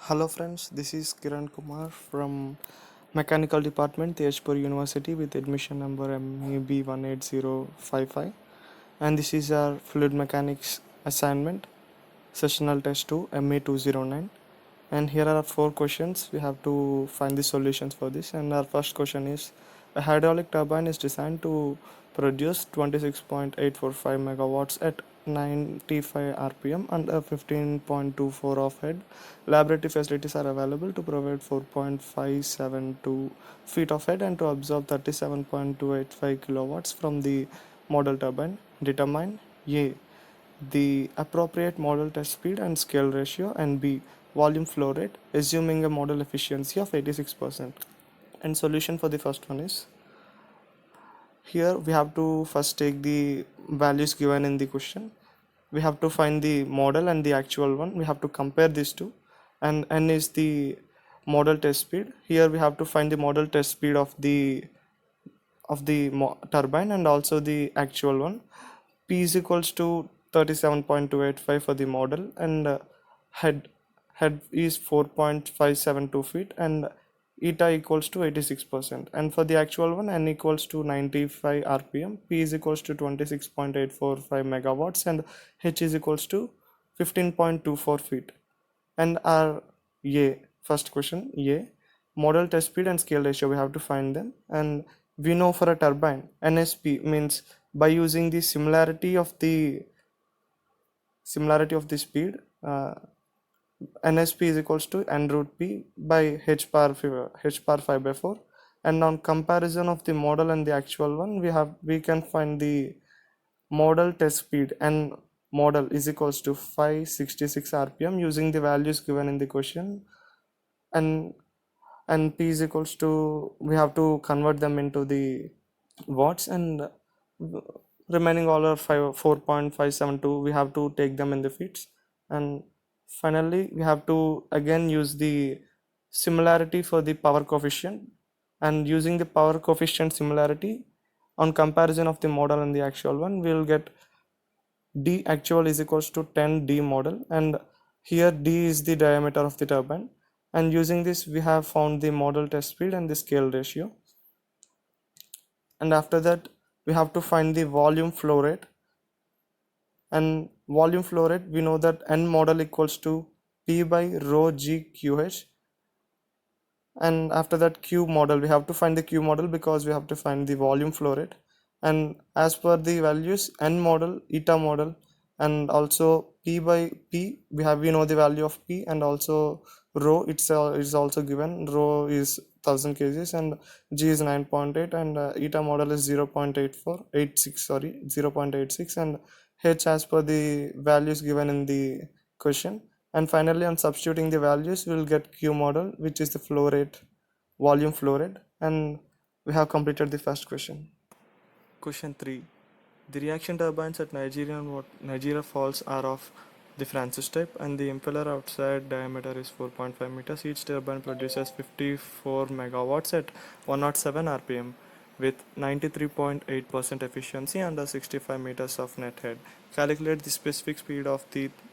Hello friends, this is Kiran Kumar from Mechanical Department, Tejpur University with admission number MEB18055, and this is our Fluid Mechanics assignment, Sessional Test 2 MA209, and here are 4 questions. We have to find the solutions for this, and our first question is: a hydraulic turbine is designed to produce 26.845 megawatts at 95 rpm and a 15.24 of head. Laboratory facilities are available to provide 4.572 feet of head and to absorb 37.285 kilowatts from the model turbine. Determine A, the appropriate model test speed and scale ratio, and B, volume flow rate, assuming a model efficiency of 86%. And solution for the first one is: here we have to first take the values given in the question. We have to find the model and the actual one. We have to compare these two, and n is the model test speed. Here we have to find the model test speed of the turbine and also the actual one. P is equals to 37.285 for the model, and head is 4.572 feet, and eta equals to 86%. And for the actual one, n equals to 95 rpm, P is equals to 26.845 megawatts, and h is equals to 15.24 feet. And our first question, model test speed and scale ratio, we have to find them. And we know for a turbine, NSP means, by using the similarity of the speed, NSP is equals to n root P by h power 5 by 4. And on comparison of the model and the actual one, we can find the model test speed, and model is equals to 566 rpm using the values given in the question. And P is equals to, we have to convert them into the watts, and remaining all are 4.572, we have to take them in the feet. And finally we have to again use the similarity for the power coefficient, and using the power coefficient similarity on comparison of the model and the actual one, we will get d actual is equals to 10 d model, and here d is the diameter of the turbine. And using this, we have found the model test speed and the scale ratio. And after that, we have to find the volume flow rate. And volume flow rate, we know that n model equals to P by rho g QH. And after that, Q model, we have to find the Q model because we have to find the volume flow rate. And as per the values, n model, eta model, and also P by P, we know the value of P, and also rho itself is also given. Rho is 1000 kgs and G is 9.8, and eta model is 0.86, and H as per the values given in the question. And finally, on substituting the values, we will get Q model, which is the flow rate, volume flow rate. And we have completed the first question. Question 3. The reaction turbines at Nigeria Falls are of the Francis type, and the impeller outside diameter is 4.5 meters. Each turbine produces 54 megawatts at 107 rpm with 93.8% efficiency under 65 meters of net head. Calculate the specific speed of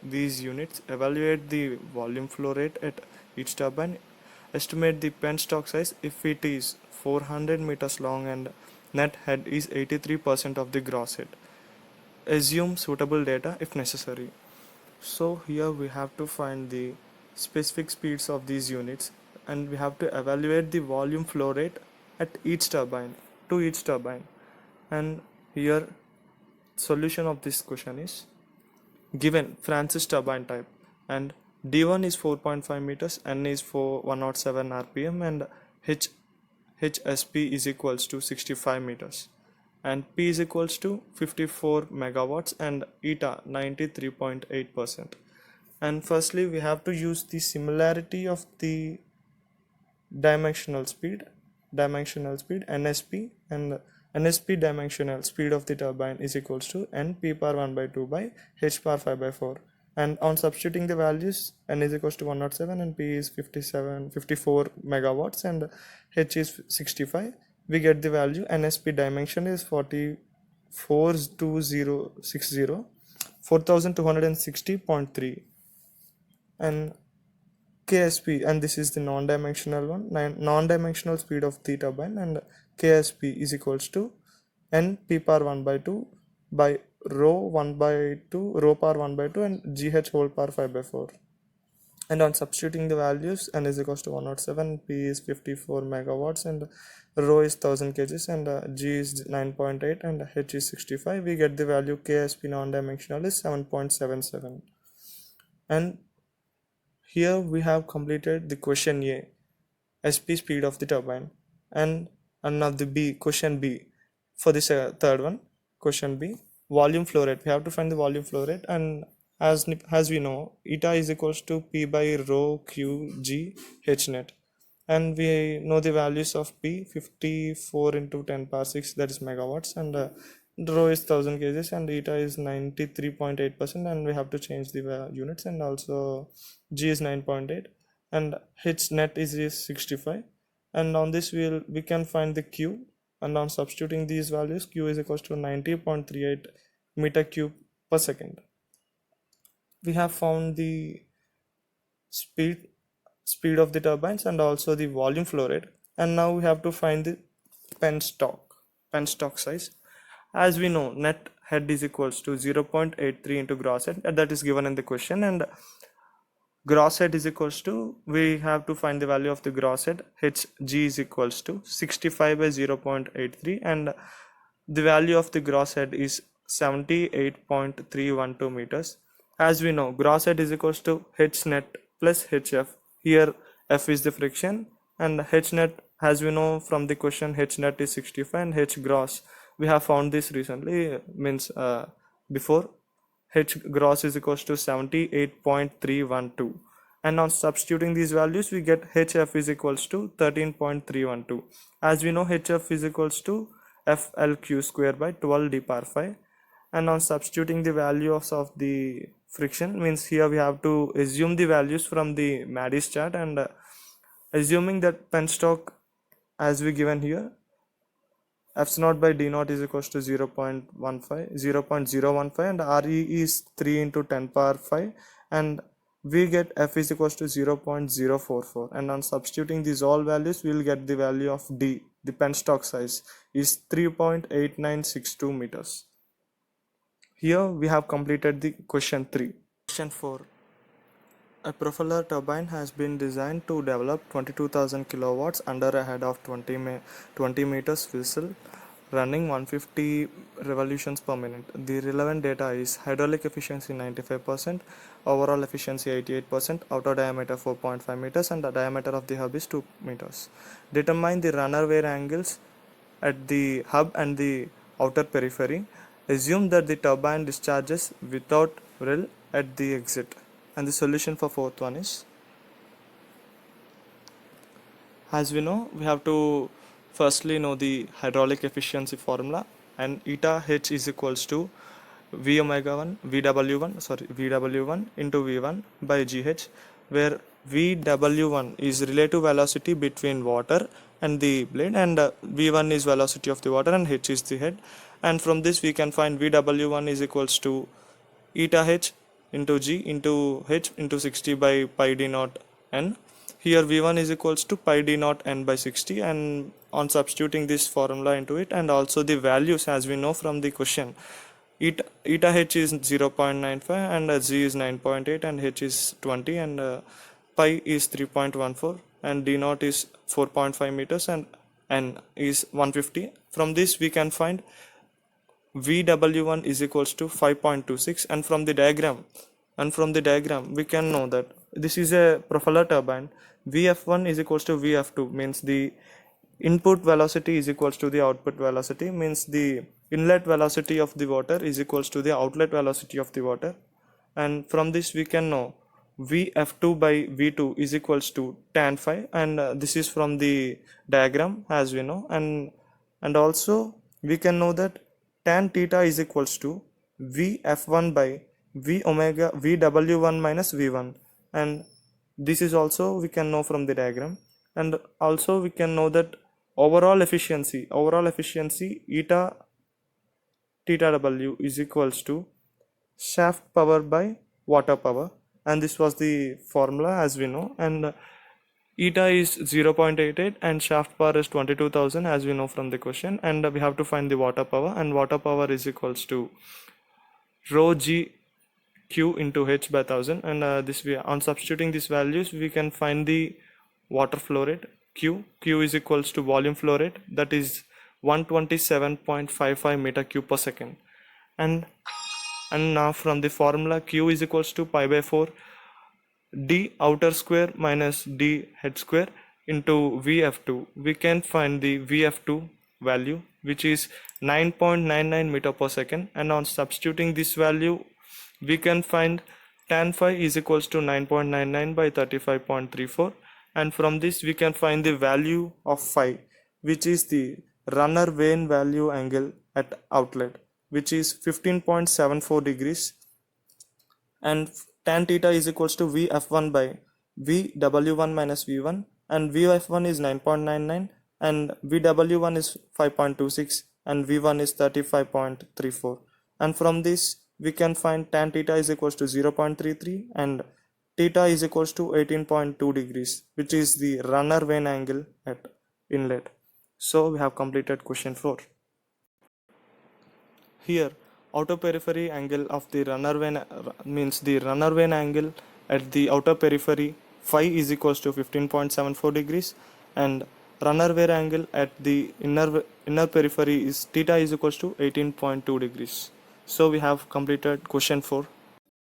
these units. Evaluate the volume flow rate at each turbine. Estimate the penstock size if it is 400 meters long and net head is 83% of the gross head. Assume suitable data if necessary. So here we have to find the specific speeds of these units, and we have to evaluate the volume flow rate at each turbine, to each turbine. And here solution of this question is: given Francis turbine type, and D1 is 4.5 meters, N is 107 rpm, and HSP is equals to 65 meters, and P is equals to 54 megawatts, and eta 93.8%. And firstly, we have to use the similarity of the dimensional speed NSP, and NSP dimensional speed of the turbine is equals to N P power 1 by 2 by H power 5 by 4. And on substituting the values, N is equals to 107 and P is 54 megawatts, and H is 65, we get the value. NSP dimension is 4260 4260.3, and KSP, and this is the non-dimensional one, non-dimensional speed of the turbine, and KSP is equals to N P power 1 by 2 by rho 1 by 2, rho power 1 by 2, and GH whole power 5 by 4. And on substituting the values, N is equals to 107, P is 54 megawatts, and rho is 1000 kgs, and G is 9.8, and H is 65. We get the value KSP non-dimensional is 7.77. And here we have completed the question A, SP speed of the turbine, and now the B, question B. For this third one, question B, volume flow rate. We have to find the volume flow rate, and as we know, eta is equals to P by rho Q G H net, and we know the values of P, 54 into 10 power 6, that is megawatts, and rho is 1000 kgs, and eta is 93.8%, and we have to change the units, and also G is 9.8, and H net is 65, and on this we can find the Q, and on substituting these values, Q is equals to 90.38 meter cube per second. We have found the speed of the turbines and also the volume flow rate, and now we have to find the penstock size. As we know, net head is equals to 0.83 into gross head, that is given in the question, and gross head is equals to, we have to find the value of the gross head, Hg is equals to 65 by 0.83, and the value of the gross head is 78.312 meters. As we know, gross head is equals to H net plus HF. Here F is the friction, and H net, as we know from the question, H net is 65, and H gross, we have found this recently, means before, H gross is equals to 78.312, and on substituting these values we get HF is equals to 13.312. as we know, HF is equals to FLQ square by 12 d power 5, and on substituting the values of the friction, means here we have to assume the values from the Maddy's chart, and assuming that penstock as we given here, F naught by D naught is equals to 0.015, and RE is 3 into 10 power 5, and we get F is equals to 0.044, and on substituting these all values we will get the value of D, the penstock size, is 3.8962 meters. Here we have completed the question 3. Question 4. A propeller turbine has been designed to develop 22,000 kilowatts under a head of 20 meters whistle running 150 revolutions per minute. The relevant data is hydraulic efficiency 95%, overall efficiency 88%, outer diameter 4.5 meters, and the diameter of the hub is 2 meters. Determine the runner wear angles at the hub and the outer periphery. Assume that the turbine discharges without rel at the exit. And the solution for fourth one is, as we know, we have to firstly know the hydraulic efficiency formula, and eta H is equals to VW1 into V1 by GH, where VW1 is relative velocity between water and the blade, and V1 is velocity of the water, and H is the head, and from this we can find VW1 is equals to eta H into G into H into 60 by pi d naught n. Here V1 is equals to pi d naught n by 60, and on substituting this formula into it, and also the values as we know from the question, eta H is 0.95, and G is 9.8, and H is 20, and pi is 3.14, and d naught is 4.5 meters, and n is 150. From this we can find VW1 is equals to 5.26, and from the diagram we can know that this is a propeller turbine. VF1 is equals to VF2, means the input velocity is equals to the output velocity, means the inlet velocity of the water is equals to the outlet velocity of the water, and from this we can know Vf2 by V2 is equals to tan phi, and this is from the diagram as we know, and also we can know that tan theta is equals to Vf1 by Vw1 minus V1, and this is also we can know from the diagram, and also we can know that overall efficiency eta theta W is equals to shaft power by water power, and this was the formula as we know. And eta is 0.88 and shaft power is 22,000 as we know from the question. And we have to find the water power, and water power is equals to rho g q into h by 1000. And this we on substituting these values we can find the water flow rate. Q is equals to volume flow rate, that is 127.55 meter cube per second. And now from the formula, Q is equals to pi by 4 d outer square minus d head square into Vf2. We can find the Vf2 value, which is 9.99 meter per second, and on substituting this value we can find tan phi is equals to 9.99 by 35.34, and from this we can find the value of phi, which is the runner vane value angle at outlet, which is 15.74 degrees, and tan theta is equals to Vf1 by Vw1 minus V1, and Vf1 is 9.99 and Vw1 is 5.26 and V1 is 35.34, and from this we can find tan theta is equals to 0.33 and theta is equals to 18.2 degrees, which is the runner vane angle at inlet. So we have completed question 4. Here outer periphery angle of the runner vane means the runner vane angle at the outer periphery phi is equals to 15.74 degrees, and runner vane angle at the inner periphery is theta is equals to 18.2 degrees. So we have completed question 4.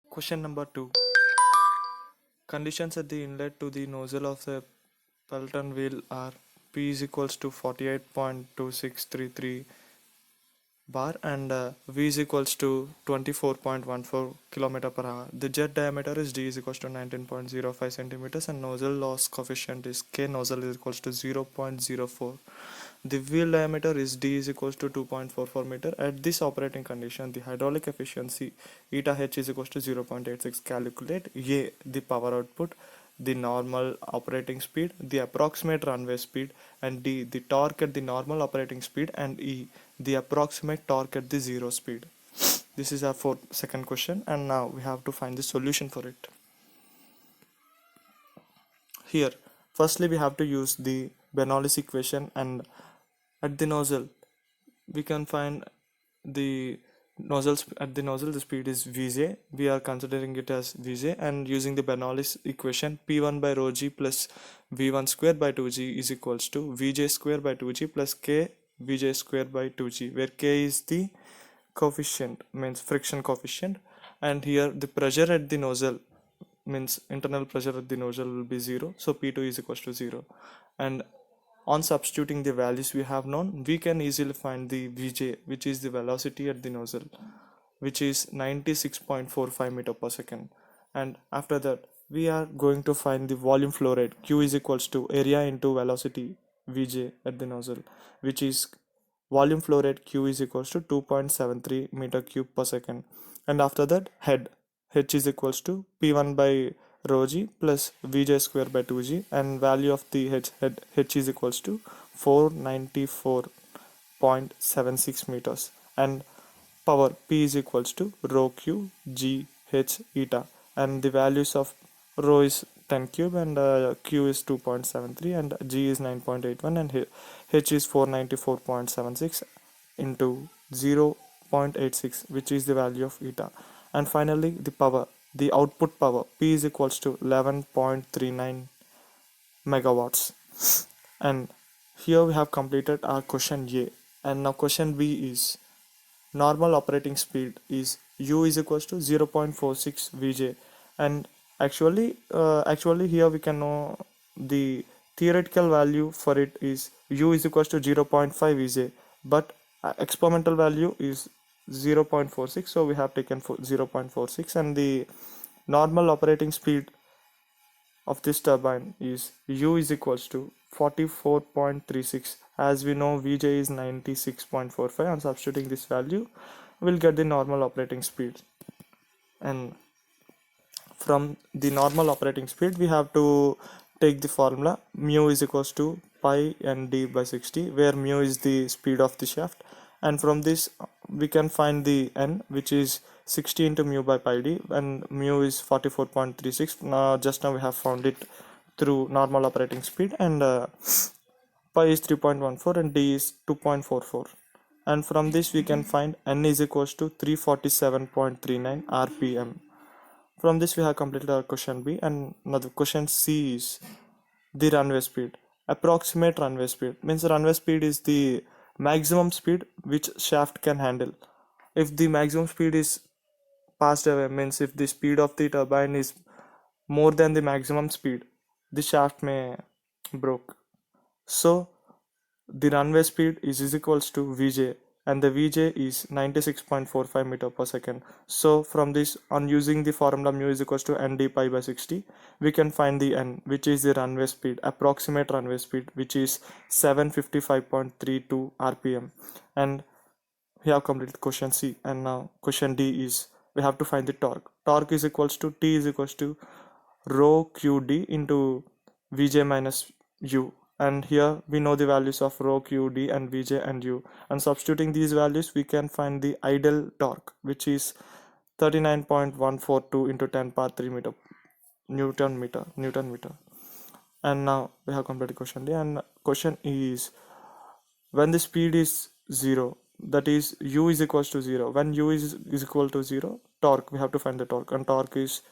Question number 2. Conditions at the inlet to the nozzle of the Pelton wheel are P is equals to 48.2633 bar and V is equals to 24.14 km per hour. The jet diameter is D is equals to 19.05 centimeters and nozzle loss coefficient is K nozzle is equals to 0.04. The wheel diameter is D is equals to 2.44 meter. At this operating condition, the hydraulic efficiency eta H is equals to 0.86. Calculate A, the power output, the normal operating speed, the approximate runway speed, and D, the torque at the normal operating speed, and E, the approximate torque at the zero speed. This is our second question, and now we have to find the solution for it. Here, firstly we have to use the Bernoulli's equation, and at the nozzle we can find the at the nozzle the speed is Vj. We are considering it as Vj, and using the Bernoulli's equation, P1 by rho g plus V1 square by 2g is equals to Vj square by 2g plus K Vj square by 2g, where K is the coefficient, means friction coefficient, and here the pressure at the nozzle means internal pressure at the nozzle will be 0, so P2 is equals to 0. And on substituting the values we have known, we can easily find the Vj, which is the velocity at the nozzle, which is 96.45 meter per second. And after that we are going to find the volume flow rate, Q is equals to area into velocity Vj at the nozzle, which is volume flow rate Q is equals to 2.73 meter cube per second. And after that head, H is equals to P1 by rho g plus Vj square by 2g, and value of the H is equals to 494.76 meters, and power P is equals to rho q g h eta, and the values of rho is 10 cube and q is 2.73 and g is 9.81 and h is 494.76 into 0.86, which is the value of eta. And finally the power, the output power P is equals to 11.39 megawatts. And here we have completed our question A, and now question B is normal operating speed is U is equals to 0.46 Vj, and actually here we can know the theoretical value for it is U is equals to 0.5 Vj, but experimental value is 0.46, so we have taken 0.46, and the normal operating speed of this turbine is U is equals to 44.36. As we know, Vj is 96.45, and substituting this value we'll get the normal operating speed. And from the normal operating speed we have to take the formula mu is equals to pi n d by 60, where mu is the speed of the shaft, and from this we can find the n, which is 60 into mu by pi d, and mu is 44.36. Now just now we have found it through normal operating speed, and pi is 3.14 and d is 2.44. And from this we can find n is equals to 347.39 rpm. From this we have completed our question B, and now the question C is the runway speed. Approximate runway speed means runway speed is the maximum speed which shaft can handle. If the maximum speed is passed away, means if the speed of the turbine is more than the maximum speed, the shaft may broke. So the runway speed is equals to Vj, and the Vj is 96.45 meter per second. So from this, on using the formula mu is equals to nd pi by 60, we can find the n, which is the runway speed, approximate runway speed, which is 755.32 rpm. And we have completed question C, and now question D is we have to find the torque. Torque is equals to T is equals to rho qd into Vj minus u, and here we know the values of rho qd and Vj and u, and substituting these values we can find the ideal torque, which is 39.142 into 10 power 3 meter newton meter. And now we have completed question D, and question E is when the speed is 0, that is u is equals to 0. When u is equal to 0, torque, we have to find the torque, and torque is,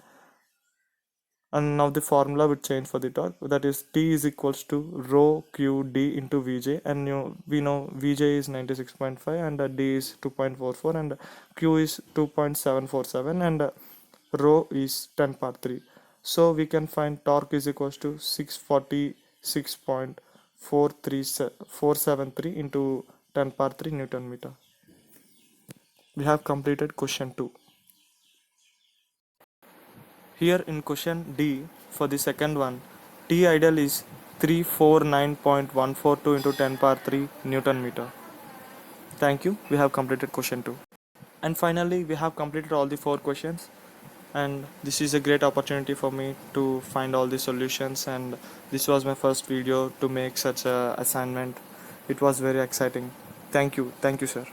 and now the formula would change for the torque, that is T is equals to rho qd into Vj, and we know Vj is 96.5 and D is 2.44 and Q is 2.747 and rho is 10 power 3. So we can find torque is equals to 646.473 into 10 power 3 Newton meter. We have completed question 2. Here in question D, for the second one, T ideal is 349.142 into 10 power 3 Newton meter. Thank you. We have completed question 2. And finally, we have completed all the 4 questions. And this is a great opportunity for me to find all the solutions, and this was my first video to make such a assignment. It was very exciting. Thank you. Thank you, sir.